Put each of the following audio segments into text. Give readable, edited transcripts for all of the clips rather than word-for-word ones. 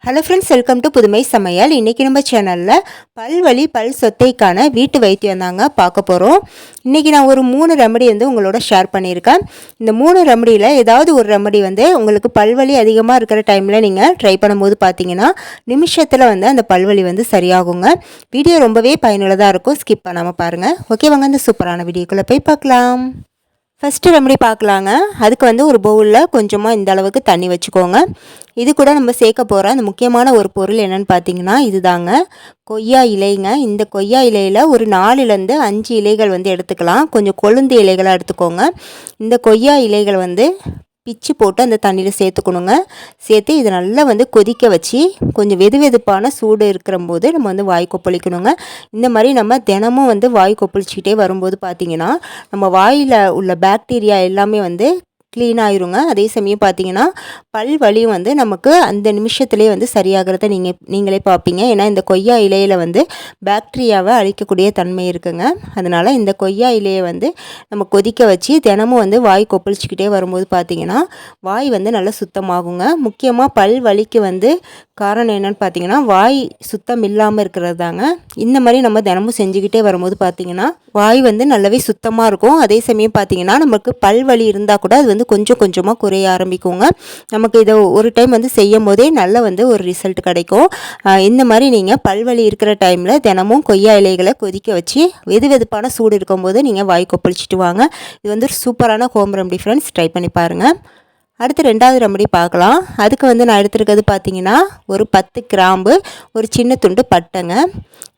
Hello friends, welcome to புதுமை சமையல். இன்றைக்கி நம்ம சேனலில் பல்வலி பல் சொத்தைக்கான வீட்டு வைத்தியம் தாங்க பார்க்க போகிறோம். இன்றைக்கி நான் ஒரு 3 ரெமடி உங்களோட ஷேர் பண்ணியிருக்கேன். இந்த 3 ரெமடியில் ஏதாவது ஒரு ரெமடி உங்களுக்கு பல்வலி அதிகமாக இருக்கிற டைமில் நீங்கள் ட்ரை பண்ணும்போது பார்த்தீங்கன்னா நிமிஷத்தில் அந்த பல்வலி சரியாகுங்க. வீடியோ ரொம்பவே பயனுள்ளதாக இருக்கும், ஸ்கிப் பண்ணாமல் பாருங்கள். ஓகே வாங்க, இந்த சூப்பரான வீடியோக்குள்ளே போய் பார்க்கலாம். ஃபஸ்ட்டு ரெமடி பார்க்கலாங்க. அதுக்கு ஒரு பவுலில் கொஞ்சமாக இந்த அளவுக்கு தண்ணி வச்சுக்கோங்க. இது கூட நம்ம சேர்க்க போகிற அந்த முக்கியமான ஒரு பொருள் என்னென்னு பார்த்தீங்கன்னா இதுதாங்க, கொய்யா இலைங்க. இந்த கொய்யா இலையில் ஒரு 4லேருந்து 5 இலைகள் எடுத்துக்கலாம். கொஞ்சம் கொழுந்து இலைகளாக எடுத்துக்கோங்க. இந்த கொய்யா இலைகள் பிச்சு போட்டு அந்த தண்ணியில் சேர்த்துக்கணுங்க. சேர்த்து இதை நல்லா கொதிக்க வச்சு கொஞ்சம் வெதுவெதுப்பான சூடு இருக்கிற போது நம்ம வாய் கொப்பளிக்கணுங்க. இந்த மாதிரி நம்ம தினமும் வாய் கொப்பளிச்சிக்கிட்டே வரும்போது பார்த்திங்கன்னா நம்ம வாயில் உள்ள பாக்டீரியா எல்லாமே க்ளீன் ஆயிருங்க. அதே சமயம் பார்த்தீங்கன்னா பல் வலியும் நமக்கு அந்த நிமிஷத்துலேயே சரியாகிறத நீங்களே பார்ப்பீங்க. ஏன்னா இந்த கொய்யா இலையில் பாக்டீரியாவை அழிக்கக்கூடிய தன்மை இருக்குங்க. அதனால் இந்த கொய்யா இலையை நம்ம கொதிக்க வச்சு தினமும் வாய் கொப்பளிச்சிக்கிட்டே வரும்போது பார்த்திங்கன்னா வாய் நல்லா சுத்தமாகுங்க. முக்கியமாக பல் வலிக்கு காரணம் என்னென்னு பார்த்தீங்கன்னா வாய் சுத்தம் இல்லாமல் இருக்கிறது தாங்க. இந்த மாதிரி நம்ம தினமும் செஞ்சுக்கிட்டே வரும்போது பார்த்திங்கன்னா வாய் நல்லாவே சுத்தமாக இருக்கும். அதே சமயம் பார்த்திங்கன்னா நமக்கு பல் வலி இருந்தால் கூட அது கொஞ்சம் கொஞ்சமாக குறைய ஆரம்பிக்குங்க. நமக்கு இதை ஒரு டைம் செய்யும் போதே நல்ல ஒரு ரிசல்ட் கிடைக்கும். இந்த மாதிரி நீங்கள் பல்வலி இருக்கிற டைமில் தினமும் கொய்யா இலைகளை கொதிக்க வச்சு வெதுவெதுப்பான சூடு இருக்கும்போது நீங்கள் வாய் கொப்பளிச்சிட்டு வாங்க. இது ஒரு சூப்பரான ஹோம் ரெமடி ஃப்ரெண்ட்ஸ், ட்ரை பண்ணி பாருங்கள். அடுத்து 2வது ரெமடி பார்க்கலாம். அதுக்கு நான் எடுத்துருக்கிறது பார்த்திங்கன்னா ஒரு 10 கிராம்பு, ஒரு சின்ன துண்டு பட்டைங்க.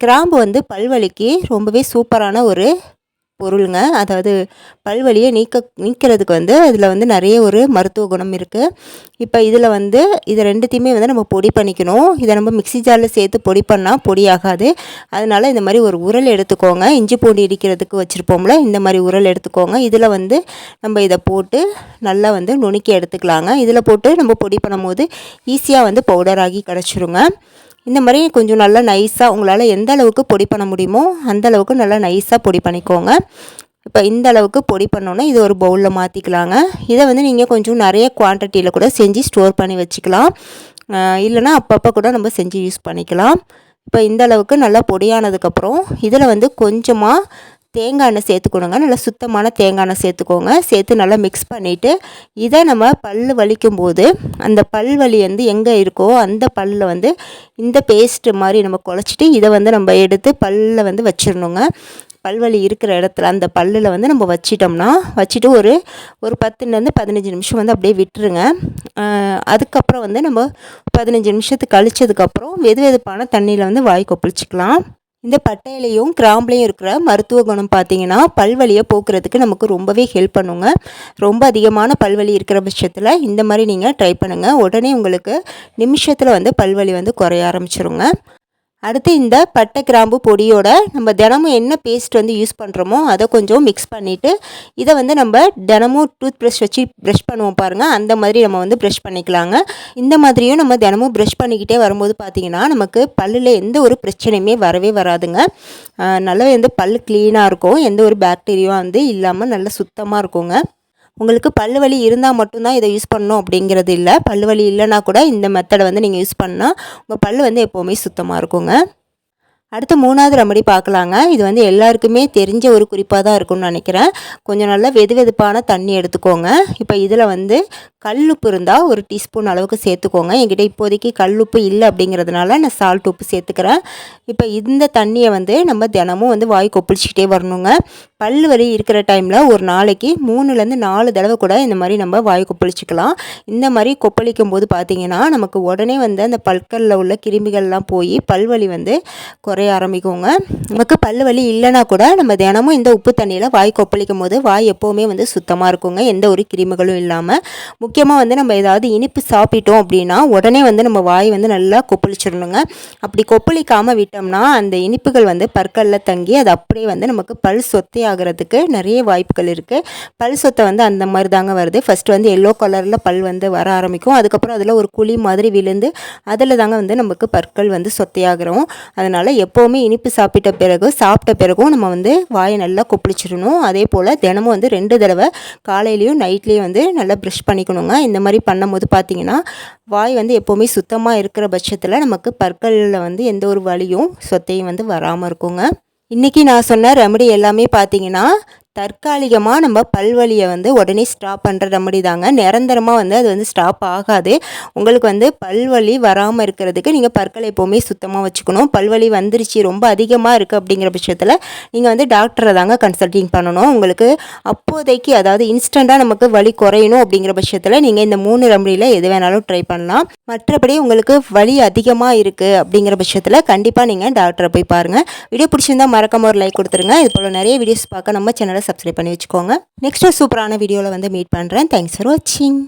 கிராம்பு பல்வலிக்கு ரொம்பவே சூப்பரான ஒரு பொருளுங்க. அதாவது பல்வலியை நீக்கிறதுக்கு அதில் நிறைய ஒரு மருத்துவ குணம் இருக்குது. இப்போ இதில் இது ரெண்டுத்தையுமே நம்ம பொடி பண்ணிக்கணும். இதை நம்ம மிக்ஸி ஜாரில் சேர்த்து பொடி பண்ணால் பொடி ஆகாது. அதனால் இந்த மாதிரி ஒரு உரல் எடுத்துக்கோங்க. இஞ்சி பூண்டு இடிக்கிறதுக்கு வச்சுருப்போம்ல, இந்த மாதிரி உரல் எடுத்துக்கோங்க. இதில் நம்ம இதை போட்டு நல்லா நுணுக்கி எடுத்துக்கலாங்க. இதில் போட்டு நம்ம பொடி பண்ணும்போது ஈஸியாக பவுடர் ஆகி கிடச்சிருங்க. இந்த மாதிரி கொஞ்சம் நல்லா நைஸாக உங்களால் எந்த அளவுக்கு பொடி பண்ண முடியுமோ அந்த அளவுக்கு நல்லா நைஸாக பொடி பண்ணிக்கோங்க. இப்போ இந்த அளவுக்கு பொடி பண்ணோன்னே இது ஒரு பவுலில் மாற்றிக்கலாங்க. இதை நீங்கள் கொஞ்சம் நிறைய குவான்டிட்டியில் கூட செஞ்சு ஸ்டோர் பண்ணி வச்சுக்கலாம். இல்லைனா அப்பப்போ கூட நம்ம செஞ்சு யூஸ் பண்ணிக்கலாம். இப்போ இந்த அளவுக்கு நல்லா பொடியானதுக்கப்புறம் இதில் கொஞ்சமாக தேங்காய் எண்ணெய் சேர்த்துக்கணுங்க. நல்லா சுத்தமான தேங்காய் எண்ணெய் சேர்த்துக்கோங்க. சேர்த்து நல்லா மிக்ஸ் பண்ணிவிட்டு இதை நம்ம பல் வலிக்கும்போது அந்த பல் வலி எங்கே இருக்கோ அந்த பல்லில் இந்த பேஸ்ட்டு மாதிரி நம்ம குழச்சிட்டு இதை நம்ம எடுத்து பல்லில் வச்சிடணுங்க. பல்வலி இருக்கிற இடத்துல அந்த பல்லில் நம்ம வச்சிட்டோம்னா வச்சுட்டு ஒரு 10லேருந்து 15 நிமிஷம் அப்படியே விட்டுருங்க. அதுக்கப்புறம் நம்ம 15 நிமிஷத்துக்கு கழிச்சதுக்கப்புறம் வெதுவெதுப்பான தண்ணியில் வாய் கொப்பளிச்சிக்கலாம். இந்த பட்டையிலையும் கிராம்புலையும் இருக்கிற மருத்துவ குணம் பார்த்திங்கன்னா பல்வலியை போக்குறதுக்கு நமக்கு ரொம்பவே ஹெல்ப் பண்ணுங்க. ரொம்ப அதிகமான பல்வலி இருக்கிற பட்சத்தில் இந்த மாதிரி நீங்கள் ட்ரை பண்ணுங்கள். உடனே உங்களுக்கு நிமிஷத்தில் பல்வலி குறைய ஆரம்பிச்சிருங்க. அடுத்து இந்த பட்டை கிராம்பு பொடியோட நம்ம தினமும் என்ன பேஸ்ட் யூஸ் பண்ணுறோமோ அதை கொஞ்சம் மிக்ஸ் பண்ணிவிட்டு இதை நம்ம தினமும் டூத் ப்ரஷ் வச்சு ப்ரஷ் பண்ணுவோம் பாருங்கள், அந்த மாதிரி நம்ம ப்ரஷ் பண்ணிக்கலாங்க. இந்த மாதிரியும் நம்ம தினமும் ப்ரஷ் பண்ணிக்கிட்டே வரும்போது பார்த்திங்கன்னா நமக்கு பல்லில் எந்த ஒரு பிரச்சனையுமே வரவே வராதுங்க. நல்லா பல் க்ளீனாக இருக்கும். எந்த ஒரு பாக்டீரியாவும் இல்லாமல் நல்லா சுத்தமாக இருக்குங்க. உங்களுக்கு பல்லு வலி இருந்தால் மட்டும்தான் இதை யூஸ் பண்ணணும் அப்படிங்கிறது இல்லை. பல்லு வலி இல்லைனா கூட இந்த மெத்தடை நீங்கள் யூஸ் பண்ணால் உங்கள் பல் எப்போவுமே சுத்தமாக இருக்குங்க. அடுத்து 3வது ரெமடி பார்க்கலாங்க. இது எல்லாருக்குமே தெரிஞ்ச ஒரு குறிப்பாக தான் இருக்கும்னு நினைக்கிறேன். கொஞ்சம் நல்லா வெதுவெதுப்பான தண்ணி எடுத்துக்கோங்க. இப்போ இதில் கல்லுப்பு இருந்தால் ஒரு டீஸ்பூன் அளவுக்கு சேர்த்துக்கோங்க. என்கிட்ட இப்போதைக்கு கல்லுப்பு இல்லை அப்படிங்கிறதுனால நான் சால்ட் உப்பு சேர்த்துக்கிறேன். இப்போ இந்த தண்ணியை நம்ம தினமும் வாய் கொப்பளிச்சிக்கிட்டே வரணுங்க. பல் வலி இருக்கிற டைமில் ஒரு நாளைக்கு 3லேருந்து 4 தடவை கூட இந்த மாதிரி நம்ம வாய் கொப்பளிச்சிக்கலாம். இந்த மாதிரி கொப்பளிக்கும் போது பார்த்திங்கன்னா நமக்கு உடனே அந்த பற்களில் உள்ள கிருமிகள்லாம் போய் பல்வலி குறைய ஆரம்பிக்குங்க. நமக்கு பல் வலி இல்லைனா கூட நம்ம தினமும் இந்த உப்பு தண்ணியில் வாய் கொப்பளிக்கும் போது வாய் எப்போவுமே சுத்தமாக இருக்குங்க, எந்த ஒரு கிருமிகளும் இல்லாமல். முக்கியமாக நம்ம ஏதாவது இனிப்பு சாப்பிட்டோம் அப்படின்னா உடனே நம்ம வாய் நல்லா கொப்பளிச்சிடணுங்க. அப்படி கொப்பளிக்காமல் விட்டோம்னா அந்த இனிப்புகள் பற்களில் தங்கி அது அப்படியே நமக்கு பல் சொத்தை ஆகிறதுக்கு நிறைய வாய்ப்புகள் இருக்குது. பல் சொத்தை அந்த மாதிரி தாங்க வருது. ஃபஸ்ட்டு எல்லோ கலரில் பல் வர ஆரம்பிக்கும். அதுக்கப்புறம் அதில் ஒரு குழி மாதிரி விழுந்து அதில் தாங்க நமக்கு பற்கள் சொத்தையாகிறோம். அதனால் எப்போவுமே இனிப்பு சாப்பிட்ட பிறகும் நம்ம வந்து வாயை நல்லா கொப்பளிச்சிடணும். அதே போல் தினமும் வந்து 2 தடவை காலையிலையும் நைட்லேயும் வந்து நல்லா ப்ரஷ் பண்ணிக்கணுங்க. இந்த மாதிரி பண்ணும்போது பார்த்திங்கன்னா வாய் வந்து எப்போவுமே சுத்தமாக இருக்கிற பட்சத்தில் நமக்கு பற்களில் வந்து எந்த ஒரு வலியும் சொத்தையும் வந்து வராமல் இருக்குங்க. இன்றைக்கி நான் சொன்ன ரெமடி எல்லாமே பார்த்திங்கன்னா தற்காலிகமாக நம்ம பல்வலியை வந்து உடனே ஸ்டாப் பண்ணுற ரெமடி தாங்க. நிரந்தரமாக வந்து அது வந்து ஸ்டாப் ஆகாது. உங்களுக்கு வந்து பல்வலி வராமல் இருக்கிறதுக்கு நீங்கள் பற்களை எப்போவுமே சுத்தமாக வச்சுக்கணும். பல்வலி வந்துருச்சு ரொம்ப அதிகமாக இருக்குது அப்படிங்கிற பட்சத்தில் நீங்கள் வந்து டாக்டரை தாங்க கன்சல்டிங் பண்ணணும். உங்களுக்கு அப்போதைக்கு அதாவது இன்ஸ்டண்ட்டாக நமக்கு வலி குறையணும் அப்படிங்கிற பட்சத்தில் நீங்கள் இந்த 3 ரெமடியில் எது வேணாலும் ட்ரை பண்ணலாம். மற்றபடி உங்களுக்கு வலி அதிகமாக இருக்குது அப்படிங்கிற பட்சத்தில் கண்டிப்பாக நீங்கள் டாக்டரை போய் பாருங்கள். வீடியோ பிடிச்சிருந்தா மறக்காம ஒரு லைக் கொடுத்துருங்க. இது போல் நிறைய வீடியோஸ் பார்க்க நம்ம சேனலை சப்ஸ்கிரைப் பண்ணி வச்சுக்கோங்க. நெக்ஸ்ட் சூப்பரான வீடியோவில் வந்து மீட் பண்ணுறேன். தேங்க்ஸ் ஃபார் வாட்சிங்.